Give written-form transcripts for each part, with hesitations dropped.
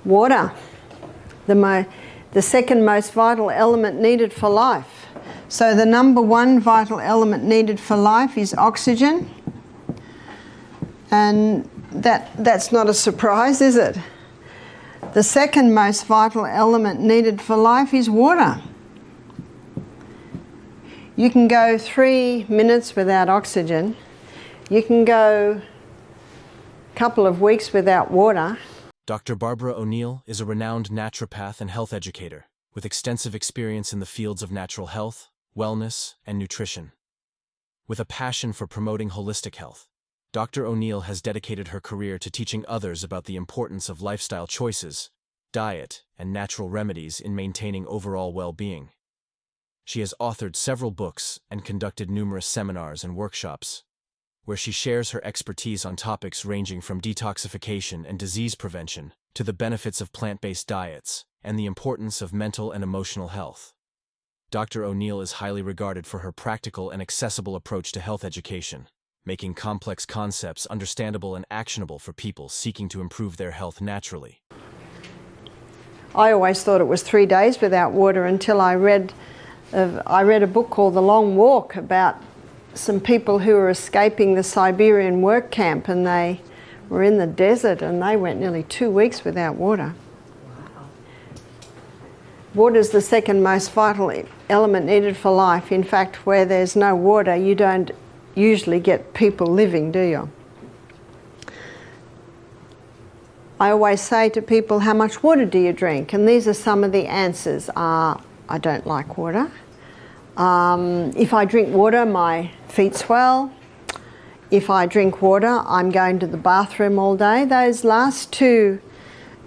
Water, the second most vital element needed for life. So the number one vital element needed for life is oxygen. And that's not a surprise, is it? The second most vital element needed for life is water. You can go 3 minutes without oxygen. You can go a couple of weeks without water. Dr. Barbara O'Neill is a renowned naturopath and health educator with extensive experience in the fields of natural health, wellness, and nutrition. With a passion for promoting holistic health, Dr. O'Neill has dedicated her career to teaching others about the importance of lifestyle choices, diet, and natural remedies in maintaining overall well-being. She has authored several books and conducted numerous seminars and workshops, where she shares her expertise on topics ranging from detoxification and disease prevention to the benefits of plant-based diets and the importance of mental and emotional health. Dr. O'Neill is highly regarded for her practical and accessible approach to health education, making complex concepts understandable and actionable for people seeking to improve their health naturally. I always thought it was 3 days without water until I read a book called The Long Walk about some people who were escaping the Siberian work camp, and they were in the desert and they went nearly 2 weeks without water. Wow. Water is the second most vital element needed for life. In fact, where there's no water, you don't usually get people living, do you? I always say to people, how much water do you drink? And these are some of the answers. I don't like water. If I drink water, my feet swell. If I drink water, I'm going to the bathroom all day. Those last two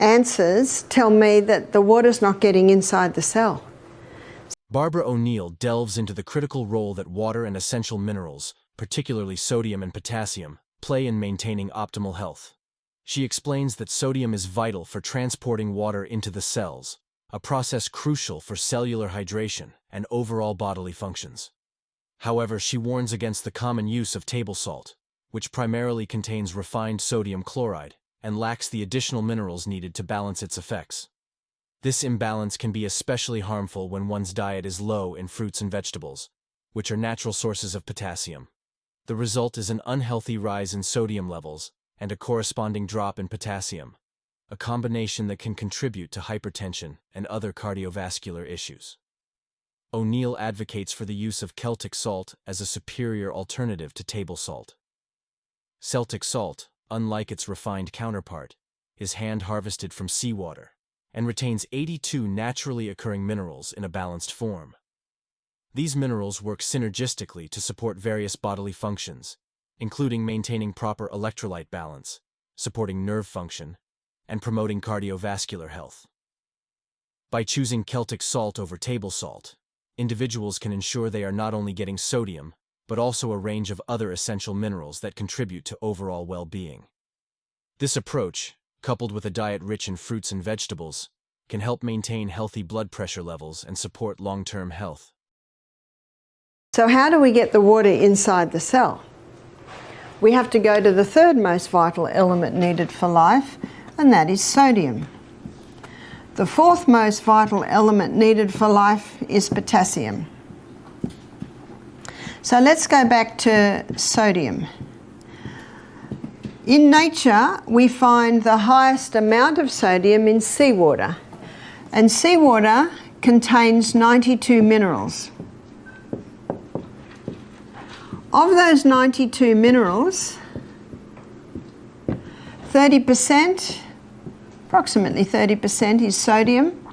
answers tell me that the water's not getting inside the cell. Barbara O'Neill delves into the critical role that water and essential minerals, particularly sodium and potassium, play in maintaining optimal health. She explains that sodium is vital for transporting water into the cells, a process crucial for cellular hydration and overall bodily functions. However, she warns against the common use of table salt, which primarily contains refined sodium chloride and lacks the additional minerals needed to balance its effects. This imbalance can be especially harmful when one's diet is low in fruits and vegetables, which are natural sources of potassium. The result is an unhealthy rise in sodium levels and a corresponding drop in potassium, a combination that can contribute to hypertension and other cardiovascular issues. O'Neill advocates for the use of Celtic salt as a superior alternative to table salt. Celtic salt, unlike its refined counterpart, is hand-harvested from seawater and retains 82 naturally occurring minerals in a balanced form. These minerals work synergistically to support various bodily functions, including maintaining proper electrolyte balance, supporting nerve function, and promoting cardiovascular health. By choosing Celtic salt over table salt, individuals can ensure they are not only getting sodium, but also a range of other essential minerals that contribute to overall well-being. This approach, coupled with a diet rich in fruits and vegetables, can help maintain healthy blood pressure levels and support long-term health. So how do we get the water inside the cell? We have to go to the third most vital element needed for life, and that is sodium. The fourth most vital element needed for life is potassium. So let's go back to sodium. In nature, we find the highest amount of sodium in seawater, and seawater contains 92 minerals. Of those 92 minerals, 30%, approximately 30% is sodium,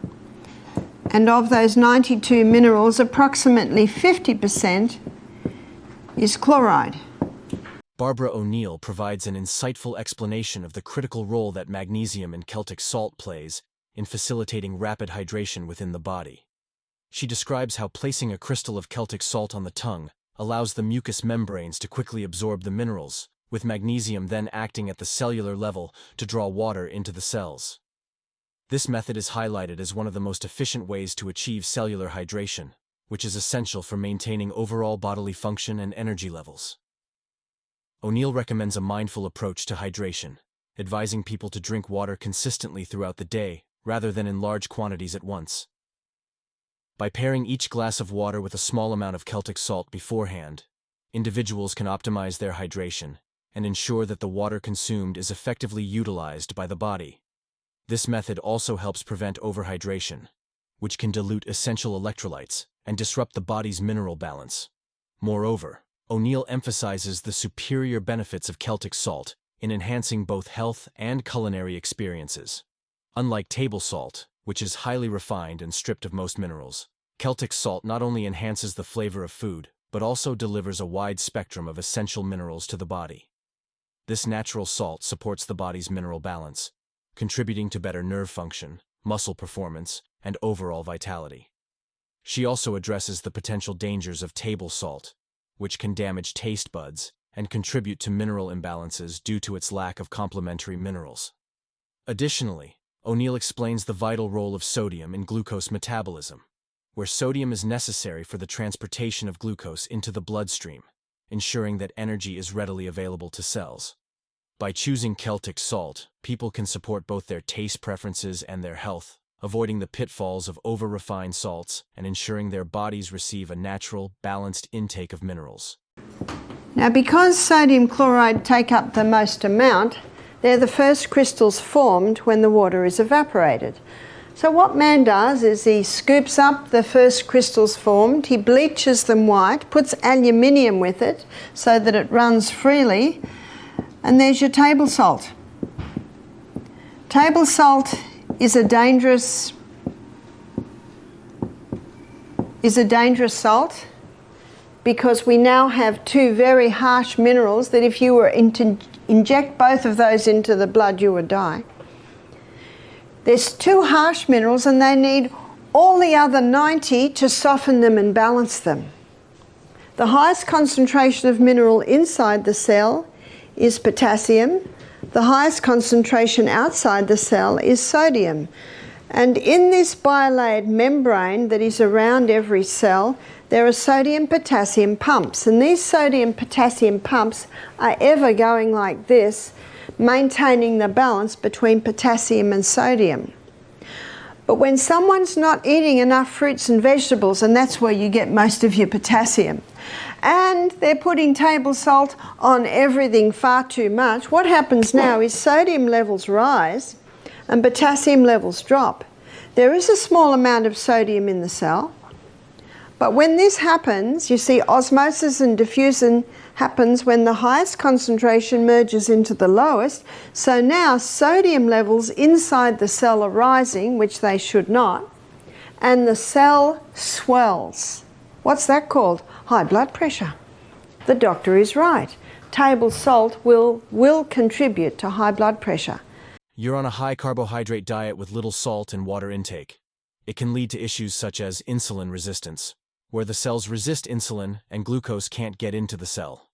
and of those 92 minerals, approximately 50% is chloride. Barbara O'Neill provides an insightful explanation of the critical role that magnesium in Celtic salt plays in facilitating rapid hydration within the body. She describes how placing a crystal of Celtic salt on the tongue allows the mucous membranes to quickly absorb the minerals, with magnesium then acting at the cellular level to draw water into the cells. This method is highlighted as one of the most efficient ways to achieve cellular hydration, which is essential for maintaining overall bodily function and energy levels. O'Neill recommends a mindful approach to hydration, advising people to drink water consistently throughout the day rather than in large quantities at once. By pairing each glass of water with a small amount of Celtic salt beforehand, individuals can optimize their hydration and ensure that the water consumed is effectively utilized by the body. This method also helps prevent overhydration, which can dilute essential electrolytes and disrupt the body's mineral balance. Moreover, O'Neill emphasizes the superior benefits of Celtic salt in enhancing both health and culinary experiences. Unlike table salt, which is highly refined and stripped of most minerals, Celtic salt not only enhances the flavor of food, but also delivers a wide spectrum of essential minerals to the body. This natural salt supports the body's mineral balance, contributing to better nerve function, muscle performance, and overall vitality. She also addresses the potential dangers of table salt, which can damage taste buds and contribute to mineral imbalances due to its lack of complementary minerals. Additionally, O'Neill explains the vital role of sodium in glucose metabolism, where sodium is necessary for the transportation of glucose into the bloodstream, ensuring that energy is readily available to cells. By choosing Celtic salt, people can support both their taste preferences and their health, avoiding the pitfalls of over-refined salts and ensuring their bodies receive a natural, balanced intake of minerals. Now, because sodium chloride take up the most amount, they're the first crystals formed when the water is evaporated. So what man does is he scoops up the first crystals formed, he bleaches them white, puts aluminium with it so that it runs freely, and there's your table salt. Table salt is a dangerous salt because we now have two very harsh minerals that if you were to inject both of those into the blood, you would die. There's two harsh minerals and they need all the other 90 to soften them and balance them. The highest concentration of mineral inside the cell is potassium. The highest concentration outside the cell is sodium. And in this bilayered membrane that is around every cell, there are sodium-potassium pumps. And these sodium-potassium pumps are ever going like this, maintaining the balance between potassium and sodium. But when someone's not eating enough fruits and vegetables, and that's where you get most of your potassium, and they're putting table salt on everything far too much, what happens now is sodium levels rise and potassium levels drop. There is a small amount of sodium in the cell, but when this happens, you see osmosis and diffusion happens when the highest concentration merges into the lowest. So now sodium levels inside the cell are rising, which they should not, and the cell swells. What's that called? High blood pressure. The doctor is right. Table salt will contribute to high blood pressure. You're on a high carbohydrate diet with little salt and water intake. It can lead to issues such as insulin resistance, where the cells resist insulin and glucose can't get into the cell.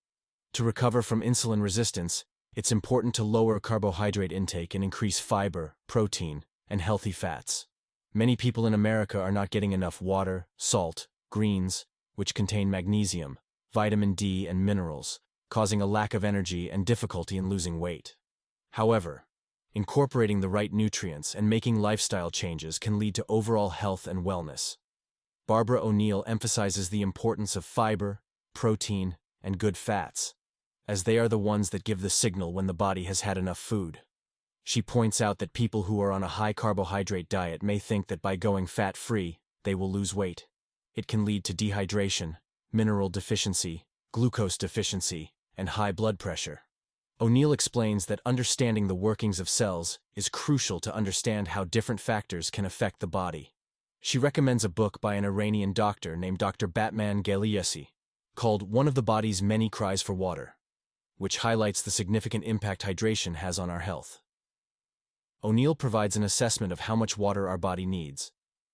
To recover from insulin resistance, it's important to lower carbohydrate intake and increase fiber, protein, and healthy fats. Many people in America are not getting enough water, salt, greens, which contain magnesium, vitamin D, and minerals, causing a lack of energy and difficulty in losing weight. However, incorporating the right nutrients and making lifestyle changes can lead to overall health and wellness. Barbara O'Neill emphasizes the importance of fiber, protein, and good fats, as they are the ones that give the signal when the body has had enough food. She points out that people who are on a high carbohydrate diet may think that by going fat-free, they will lose weight. It can lead to dehydration, mineral deficiency, glucose deficiency, and high blood pressure. O'Neill explains that understanding the workings of cells is crucial to understand how different factors can affect the body. She recommends a book by an Iranian doctor named Dr. Batman Ghaliesi, called One of the Body's Many Cries for Water, which highlights the significant impact hydration has on our health. O'Neill provides an assessment of how much water our body needs,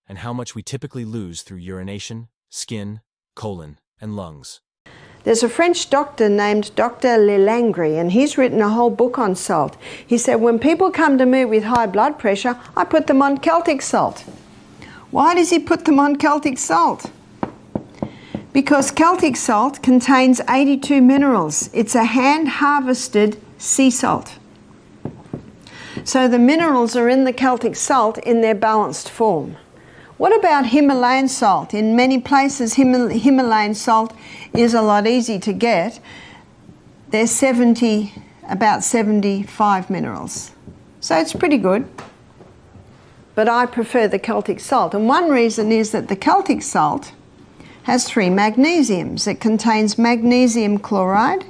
and how much we typically lose through urination, skin, colon, and lungs. There's a French doctor named Dr. Lelangre, and he's written a whole book on salt. He said, when people come to me with high blood pressure, I put them on Celtic salt. Why does he put them on Celtic salt? Because Celtic salt contains 82 minerals. It's a hand-harvested sea salt. So the minerals are in the Celtic salt in their balanced form. What about Himalayan salt? In many places, Himalayan salt is a lot easier to get. There's about 75 minerals. So it's pretty good. But I prefer the Celtic salt. And one reason is that the Celtic salt has 3 magnesiums. It contains magnesium chloride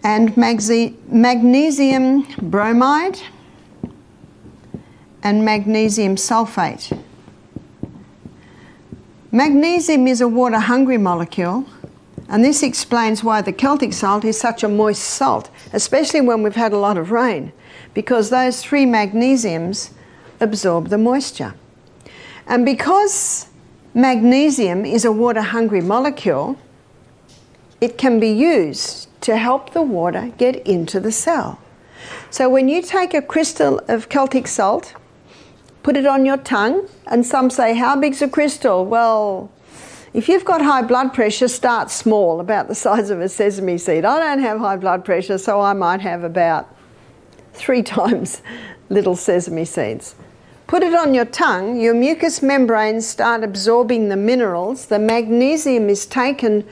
and magnesium bromide and magnesium sulfate. Magnesium is a water-hungry molecule, and this explains why the Celtic salt is such a moist salt, especially when we've had a lot of rain, because those 3 magnesiums absorb the moisture. And because magnesium is a water-hungry molecule, it can be used to help the water get into the cell. So when you take a crystal of Celtic salt, put it on your tongue, and some say, how big's a crystal? Well, if you've got high blood pressure, start small, about the size of a sesame seed. I don't have high blood pressure, so I might have about 3 times little sesame seeds. Put it on your tongue, your mucous membranes start absorbing the minerals, the magnesium is taken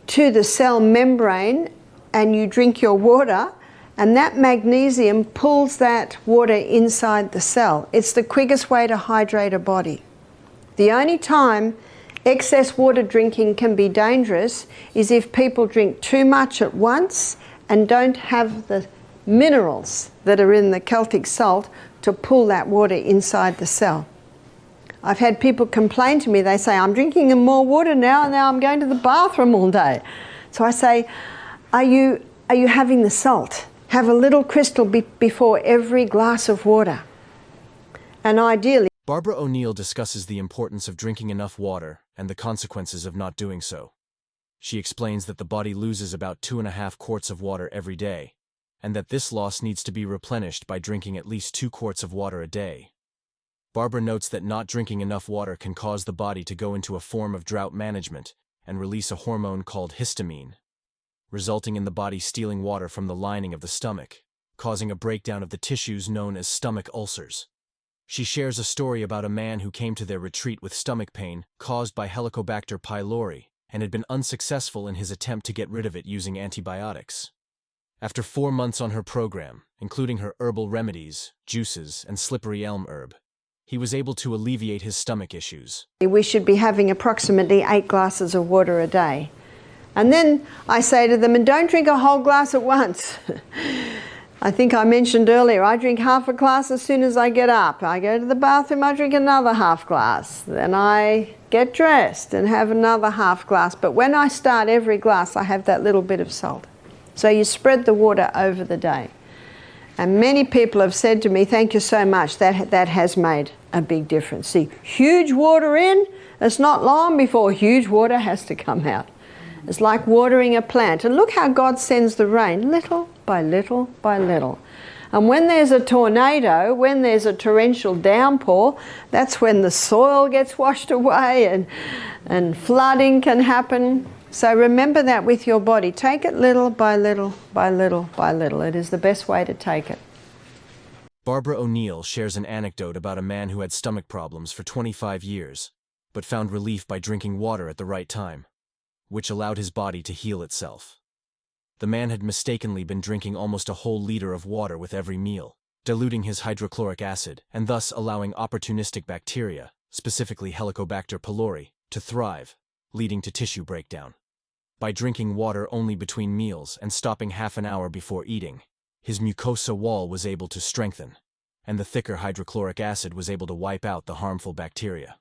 to the cell membrane, and you drink your water, and that magnesium pulls that water inside the cell. It's the quickest way to hydrate a body. The only time excess water drinking can be dangerous is if people drink too much at once and don't have the minerals that are in the Celtic salt to pull that water inside the cell. I've had people complain to me, they say, I'm drinking more water now and now I'm going to the bathroom all day. So I say, are you having the salt? Have a little crystal before every glass of water. And ideally... Barbara O'Neill discusses the importance of drinking enough water and the consequences of not doing so. She explains that the body loses about 2.5 quarts of water every day, and that this loss needs to be replenished by drinking at least 2 quarts of water a day. Barbara notes that not drinking enough water can cause the body to go into a form of drought management and release a hormone called histamine, resulting in the body stealing water from the lining of the stomach, causing a breakdown of the tissues known as stomach ulcers. She shares a story about a man who came to their retreat with stomach pain caused by Helicobacter pylori and had been unsuccessful in his attempt to get rid of it using antibiotics. After 4 months on her program, including her herbal remedies, juices, and slippery elm herb, he was able to alleviate his stomach issues. We should be having approximately 8 glasses of water a day. And then I say to them, and don't drink a whole glass at once. I think I mentioned earlier, I drink half a glass as soon as I get up. I go to the bathroom, I drink another half glass. Then I get dressed and have another half glass. But when I start every glass, I have that little bit of salt. So you spread the water over the day. And many people have said to me, thank you so much, that has made a big difference. See, huge water in, it's not long before huge water has to come out. It's like watering a plant. And look how God sends the rain, little by little by little. And when there's a tornado, when there's a torrential downpour, that's when the soil gets washed away and flooding can happen. So remember that with your body. Take it little by little by little by little. It is the best way to take it. Barbara O'Neill shares an anecdote about a man who had stomach problems for 25 years, but found relief by drinking water at the right time, which allowed his body to heal itself. The man had mistakenly been drinking almost a whole liter of water with every meal, diluting his hydrochloric acid and thus allowing opportunistic bacteria, specifically Helicobacter pylori, to thrive, leading to tissue breakdown. By drinking water only between meals and stopping half an hour before eating, his mucosa wall was able to strengthen, and the thicker hydrochloric acid was able to wipe out the harmful bacteria.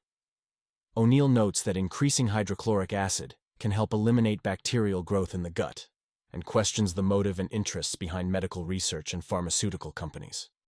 O'Neill notes that increasing hydrochloric acid can help eliminate bacterial growth in the gut, and questions the motive and interests behind medical research and pharmaceutical companies.